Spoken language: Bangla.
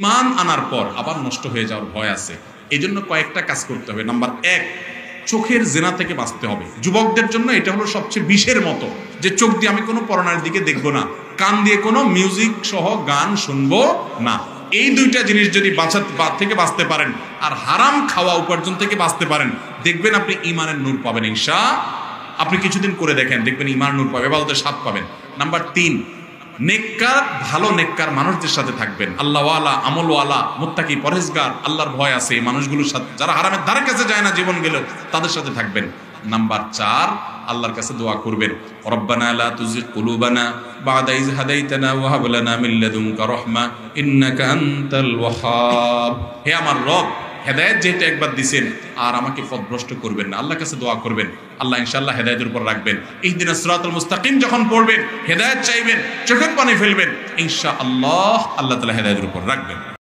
মান আনার পর আবার নষ্ট হয়ে যাওয়ার ভয় আছে। এই জন্য কয়েকটা কাজ করতে হবে। নাম্বার 1, চোখের জেনা থেকে বাঁচতে হবে। যুবকদের জন্য এটা হলো সবচেয়ে বিষের মতো, যে চোখ দিয়ে আমি কোনো পরনার দিকে দেখবো না, কান দিয়ে কোনো মিউজিক সহ গান শুনবো না। এই দুইটা জিনিস যদি থেকে বাঁচতে পারেন আর হারাম খাওয়া উপার্জন থেকে বাঁচতে পারেন, দেখবেন আপনি ইমানের নূর পাবেন ইনশাআল্লাহ। আপনি কিছুদিন করে দেখেন, দেখবেন ইমান নূর পাবে, ইবাদতের স্বাদ পাবেন। নাম্বার 3, নেককার, ভালো নেককার মানুষদের সাথে থাকবেন। আল্লাহওয়ালা, আমলওয়ালা, মুত্তাকি, পরহেজগার, আল্লাহর ভয় আছে এই মানুষগুলোর সাথে, যারা হারামের ধারে কাছে যায় না জীবন গেলেও, তাদের সাথে থাকবেন। নাম্বার 4, আল্লাহর কাছে দোয়া করবেন, রব্বানা লা তুজিগ কুলুবানা বা'দা ইয হাদাইতানা ওয়া হাব লানা মিন লাদুনকা রাহমা ইন্নাকা আনতাল ওয়াহ্হাব। হে আমার রব, হেদায়েত যেহেতু একবার দিছেন, আর আমাকে পথভ্রষ্ট করবেন না। আল্লাহর কাছে দোয়া করবেন, আল্লাহ ইনশাআল্লাহ হেদায়েতের উপর রাখবেন। ইহদিনাস সিরাতাল মুস্তাকিম যখন পড়বেন, হেদায়েত চাইবেন, চোখের পানি ফেলবেন, ইনশাআল্লাহ আল্লাহ তাআলা হেদায়েতের উপর রাখবেন।